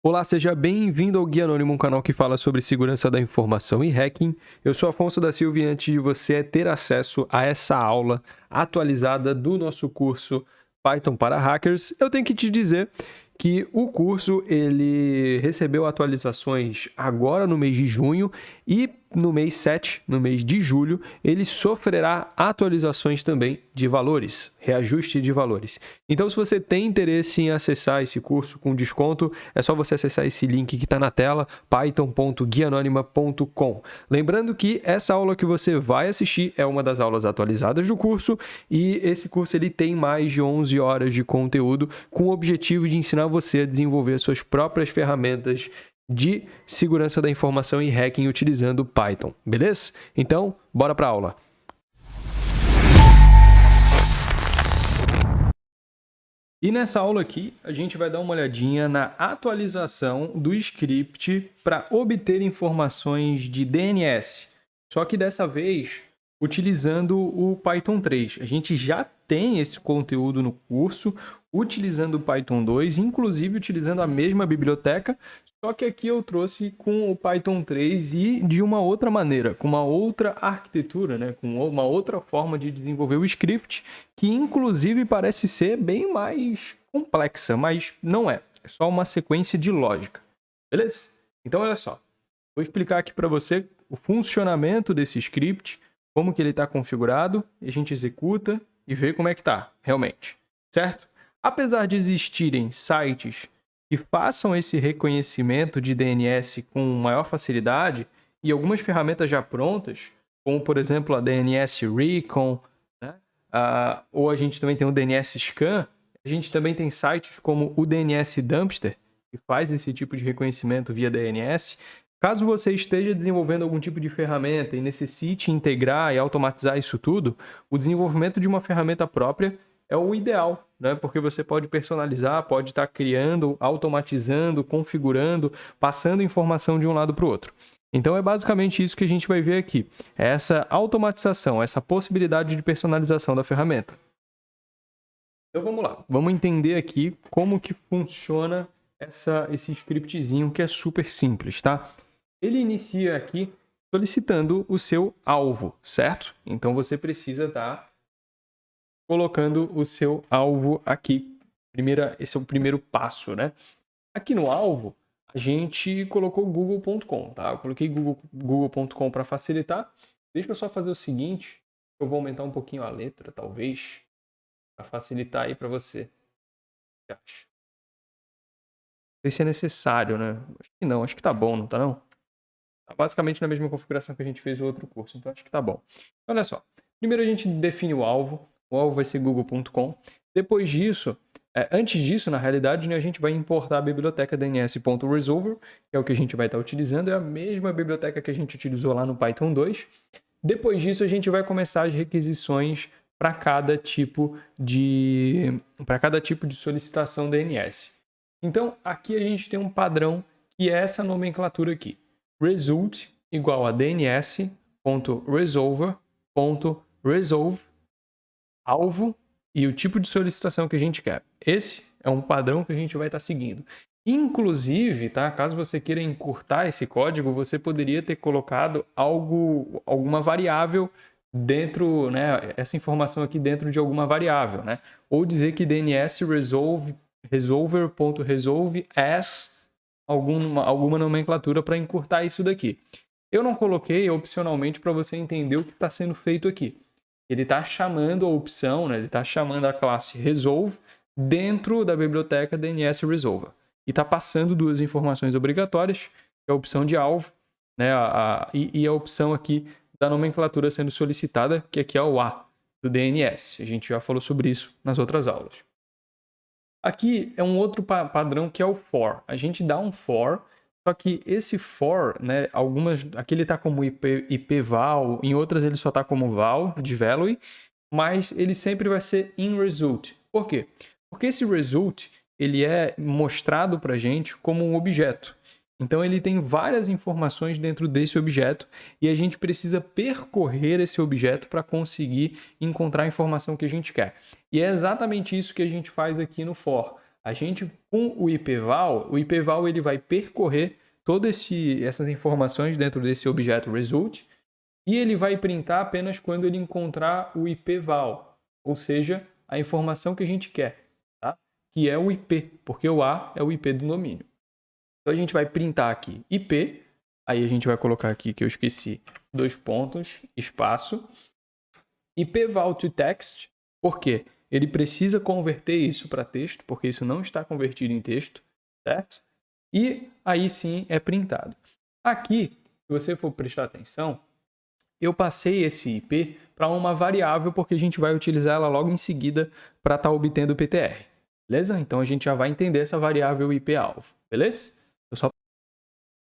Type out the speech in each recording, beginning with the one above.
Olá, seja bem-vindo ao Guia Anônimo, um canal que fala sobre segurança da informação e hacking. Eu sou Afonso da Silva e antes de você ter acesso a essa aula atualizada do nosso curso Python para Hackers, eu tenho que te dizer que o curso ele recebeu atualizações agora no mês de junho e no mês 7, no mês de julho, ele sofrerá atualizações também de valores, reajuste de valores. Então, se você tem interesse em acessar esse curso com desconto, é só você acessar esse link que está na tela, python.guianonima.com. Lembrando que essa aula que você vai assistir é uma das aulas atualizadas do curso e esse curso ele tem mais de 11 horas de conteúdo com o objetivo de ensinar você a desenvolver suas próprias ferramentas de segurança da informação e hacking utilizando Python, beleza? Então, bora para a aula. E nessa aula aqui, a gente vai dar uma olhadinha na atualização do script para obter informações de DNS. Só que dessa vez, utilizando o Python 3. A gente já tem esse conteúdo no curso, utilizando o Python 2, inclusive utilizando a mesma biblioteca, só que aqui eu trouxe com o Python 3 e de uma outra maneira, com uma outra arquitetura, né? Com uma outra forma de desenvolver o script, que inclusive parece ser bem mais complexa, mas não é. É só uma sequência de lógica. Beleza? Então, olha só. Vou explicar aqui para você o funcionamento desse script, como que ele está configurado, e a gente executa e vê como é que está, realmente. Certo? Apesar de existirem sites que façam esse reconhecimento de DNS com maior facilidade e algumas ferramentas já prontas, como, por exemplo, a DNS Recon, né? Ou a gente também tem o DNS Scan, a gente também tem sites como o DNS Dumpster, que faz esse tipo de reconhecimento via DNS. Caso você esteja desenvolvendo algum tipo de ferramenta e necessite integrar e automatizar isso tudo, o desenvolvimento de uma ferramenta própria é o ideal, né? Porque você pode personalizar, pode estar criando, automatizando, configurando, passando informação de um lado para o outro. Então é basicamente isso que a gente vai ver aqui. É essa automatização, essa possibilidade de personalização da ferramenta. Então vamos lá, vamos entender aqui como que funciona esse scriptzinho que é super simples, tá? Ele inicia aqui solicitando o seu alvo, certo? Então você precisa estar colocando o seu alvo aqui. Esse é o primeiro passo, né? Aqui no alvo, a gente colocou google.com, tá? Eu coloquei google.com para facilitar. Deixa eu só fazer o seguinte, eu vou aumentar um pouquinho a letra, talvez, para facilitar aí para você. O que você acha? Não sei se é necessário, né? Acho que não, acho que tá bom, não tá não? Tá basicamente na mesma configuração que a gente fez no outro curso, então acho que tá bom. Olha só, primeiro a gente define o alvo vai ser google.com. Depois disso, antes disso, na realidade, né, a gente vai importar a biblioteca dns.resolver, que é o que a gente vai estar utilizando, é a mesma biblioteca que a gente utilizou lá no Python 2. Depois disso, a gente vai começar as requisições para cada tipo de solicitação DNS. Então, aqui a gente tem um padrão que é essa nomenclatura aqui. Result igual a dns.resolver.resolve alvo e o tipo de solicitação que a gente quer. Esse é um padrão que a gente vai estar seguindo. Inclusive, tá? Caso você queira encurtar esse código, você poderia ter colocado alguma variável dentro, né? Essa informação aqui dentro de alguma variável, né? Ou dizer que DNS resolver.resolve as alguma nomenclatura para encurtar isso daqui. Eu não coloquei opcionalmente para você entender o que está sendo feito aqui. Ele está chamando a opção, né? Ele está chamando a classe resolve dentro da biblioteca DNS Resolver. E está passando duas informações obrigatórias, que é a opção de alvo, né? E a opção aqui da nomenclatura sendo solicitada, que aqui é o A do DNS. A gente já falou sobre isso nas outras aulas. Aqui é um outro padrão que é o for. A gente dá um for, só que esse for, né, aqui ele está como ipval, em outras ele só está como val, de value, mas ele sempre vai ser in result. Por quê? Porque esse result ele é mostrado para a gente como um objeto. Então ele tem várias informações dentro desse objeto e a gente precisa percorrer esse objeto para conseguir encontrar a informação que a gente quer. E é exatamente isso que a gente faz aqui no for. A gente, com o IPval ele vai percorrer todas essas informações dentro desse objeto result e ele vai printar apenas quando ele encontrar o IPval, ou seja, a informação que a gente quer, tá? Que é o IP, porque o A é o IP do domínio. Então a gente vai printar aqui IP, aí a gente vai colocar aqui que eu esqueci, 2 pontos, espaço, IPval to text, por quê? Ele precisa converter isso para texto, porque isso não está convertido em texto, certo? E aí sim é printado. Aqui, se você for prestar atenção, eu passei esse IP para uma variável, porque a gente vai utilizar ela logo em seguida para estar obtendo o PTR. Beleza? Então a gente já vai entender essa variável IP-alvo. Beleza?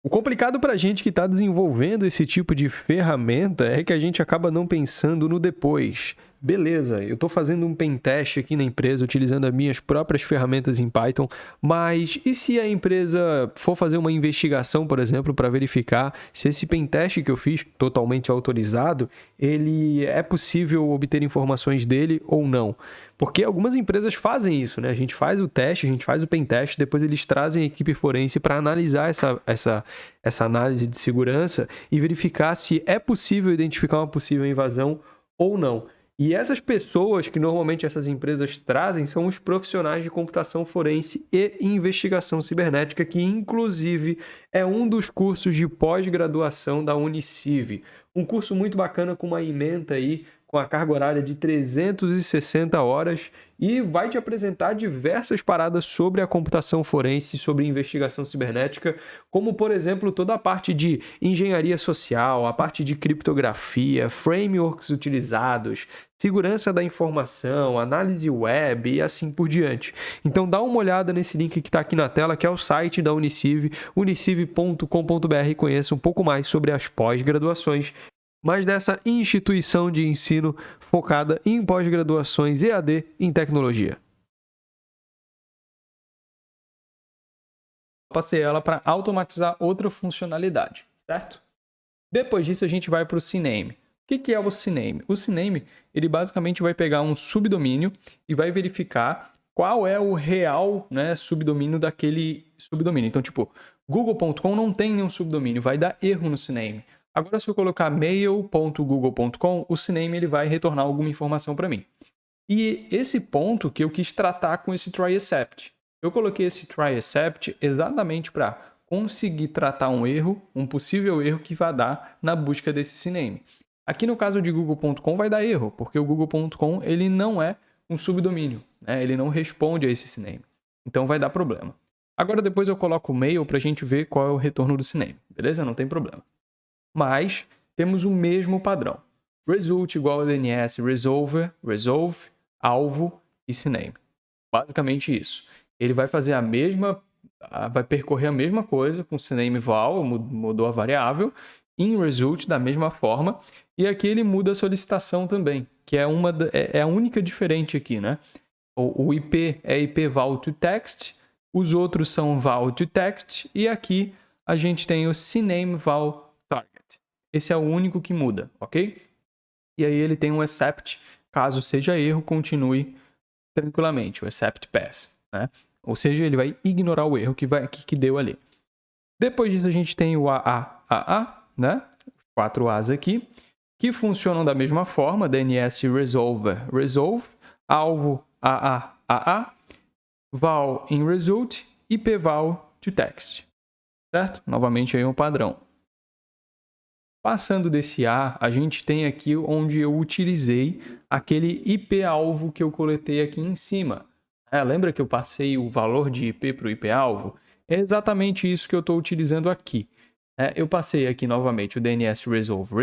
O complicado para a gente que está desenvolvendo esse tipo de ferramenta é que a gente acaba não pensando no depois. Beleza, eu estou fazendo um pentest aqui na empresa utilizando as minhas próprias ferramentas em Python, mas e se a empresa for fazer uma investigação, por exemplo, para verificar se esse pentest que eu fiz, totalmente autorizado, ele é possível obter informações dele ou não? Porque algumas empresas fazem isso, né? A gente faz o teste, a gente faz o pentest, depois eles trazem a equipe forense para analisar essa análise de segurança e verificar se é possível identificar uma possível invasão ou não. E essas pessoas que normalmente essas empresas trazem são os profissionais de computação forense e investigação cibernética, que inclusive é um dos cursos de pós-graduação da Uniciv. Um curso muito bacana com uma ementa aí, com a carga horária de 360 horas e vai te apresentar diversas paradas sobre a computação forense, sobre investigação cibernética, como, por exemplo, toda a parte de engenharia social, a parte de criptografia, frameworks utilizados, segurança da informação, análise web e assim por diante. Então dá uma olhada nesse link que está aqui na tela, que é o site da Uniciv, uniciv.com.br, e conheça um pouco mais sobre as pós-graduações, mas dessa instituição de ensino focada em pós-graduações EAD em tecnologia. Passei ela para automatizar outra funcionalidade, certo? Depois disso, a gente vai para o CNAME. O que é o CNAME? O CNAME, ele basicamente vai pegar um subdomínio e vai verificar qual é o real, né, subdomínio daquele subdomínio. Então, tipo, google.com não tem nenhum subdomínio, vai dar erro no CNAME. Agora, se eu colocar mail.google.com, o CNAME ele vai retornar alguma informação para mim. E esse ponto que eu quis tratar com esse try except. Eu coloquei esse try except exatamente para conseguir tratar um erro, um possível erro que vai dar na busca desse CNAME. Aqui no caso de google.com vai dar erro, porque o google.com ele não é um subdomínio, né? Ele não responde a esse CNAME. Então vai dar problema. Agora depois eu coloco o mail para a gente ver qual é o retorno do CNAME, beleza? Não tem problema. Mas temos o mesmo padrão. Result igual a DNS resolve, alvo e CNAME. Basicamente isso. Ele vai fazer vai percorrer a mesma coisa com CNAME val, mudou a variável, em result da mesma forma, e aqui ele muda a solicitação também, que é a única diferente aqui, né? O IP é IP val to text, os outros são val to text, e aqui a gente tem o CNAME val target. Esse é o único que muda, ok? E aí ele tem um except, caso seja erro, continue tranquilamente, o except pass, né? Ou seja, ele vai ignorar o erro que deu ali. Depois disso a gente tem o AA, né? Os 4 As aqui, que funcionam da mesma forma, DNS resolve, alvo AA, val in result e pval to text, certo? Novamente aí um padrão. Passando desse A gente tem aqui onde eu utilizei aquele IP-alvo que eu coletei aqui em cima. Lembra que eu passei o valor de IP para o IP-alvo? É exatamente isso que eu estou utilizando aqui. Eu passei aqui novamente o DNS resolve,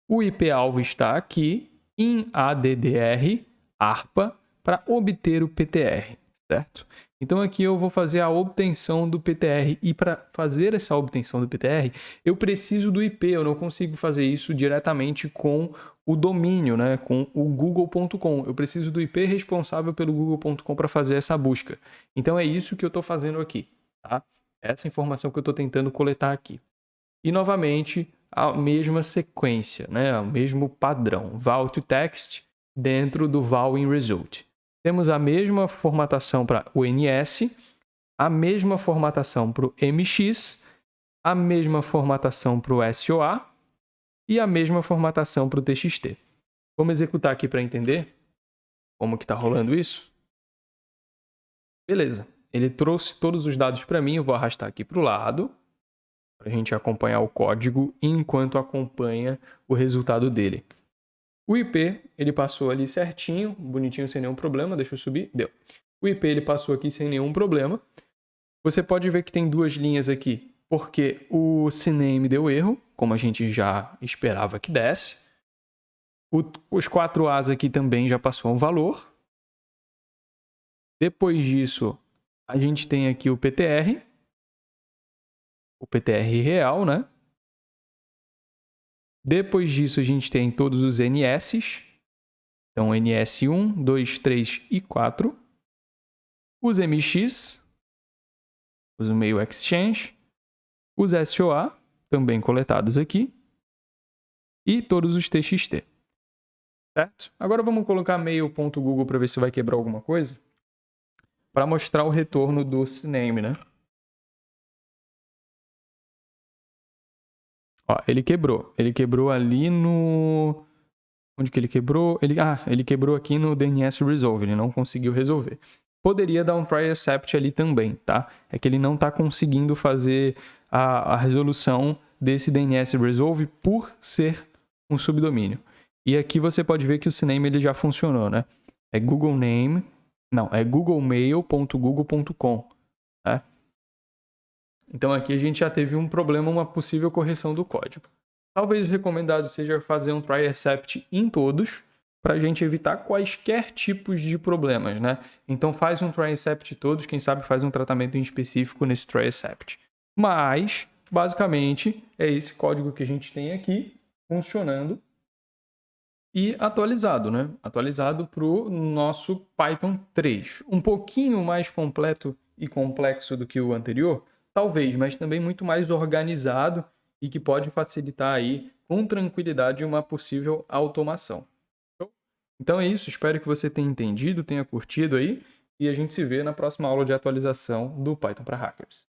o IP-alvo está aqui em ADDR, ARPA, para obter o PTR, certo? Então aqui eu vou fazer a obtenção do PTR e para fazer essa obtenção do PTR, eu preciso do IP, eu não consigo fazer isso diretamente com o domínio, né, com o google.com. Eu preciso do IP responsável pelo google.com para fazer essa busca. Então é isso que eu estou fazendo aqui, tá? Essa informação que eu estou tentando coletar aqui. E novamente a mesma sequência, né, o mesmo padrão, val to text dentro do val in result. Temos a mesma formatação para o NS, a mesma formatação para o MX, a mesma formatação para o SOA e a mesma formatação para o TXT. Vamos executar aqui para entender como que está rolando isso? Beleza. Ele trouxe todos os dados para mim, eu vou arrastar aqui para o lado, para a gente acompanhar o código enquanto acompanha o resultado dele. O IP, ele passou ali certinho, bonitinho, sem nenhum problema. Deixa eu subir. Deu. O IP, ele passou aqui sem nenhum problema. Você pode ver que tem duas linhas aqui, porque o CNAME deu erro, como a gente já esperava que desse. Os 4 As aqui também já passou um valor. Depois disso, a gente tem aqui o PTR real, né? Depois disso, a gente tem todos os NS. Então, NS 1, 2, 3 e 4. Os MX, os Mail Exchange. Os SOA, também coletados aqui. E todos os TXT. Certo? Agora vamos colocar mail.google para ver se vai quebrar alguma coisa. Para mostrar o retorno do CNAME, né? Ó, ele quebrou. Ele quebrou ali no... Onde que ele quebrou? Ele quebrou aqui no DNS Resolve. Ele não conseguiu resolver. Poderia dar um try except ali também, tá? É que ele não está conseguindo fazer a resolução desse DNS Resolve por ser um subdomínio. E aqui você pode ver que o CNAME ele já funcionou, né? É Google Name... Não, é googlemail.google.com. Tá? Então aqui a gente já teve um problema, uma possível correção do código. Talvez o recomendado seja fazer um try except em todos, para a gente evitar quaisquer tipos de problemas, né? Então faz um try except em todos, quem sabe faz um tratamento em específico nesse try except. Mas, basicamente, é esse código que a gente tem aqui, funcionando e atualizado, né? Atualizado para o nosso Python 3. Um pouquinho mais completo e complexo do que o anterior, talvez, mas também muito mais organizado e que pode facilitar aí com tranquilidade uma possível automação. Então é isso, espero que você tenha entendido, tenha curtido aí e a gente se vê na próxima aula de atualização do Python para Hackers.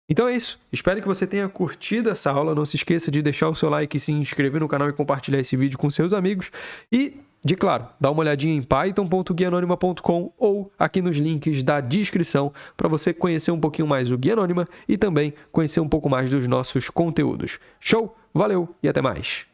Então é isso, espero que você tenha curtido essa aula, não se esqueça de deixar o seu like, se inscrever no canal e compartilhar esse vídeo com seus amigos e, de claro, dá uma olhadinha em python.guianonima.com ou aqui nos links da descrição para você conhecer um pouquinho mais o Guia Anônima e também conhecer um pouco mais dos nossos conteúdos. Show? Valeu e até mais!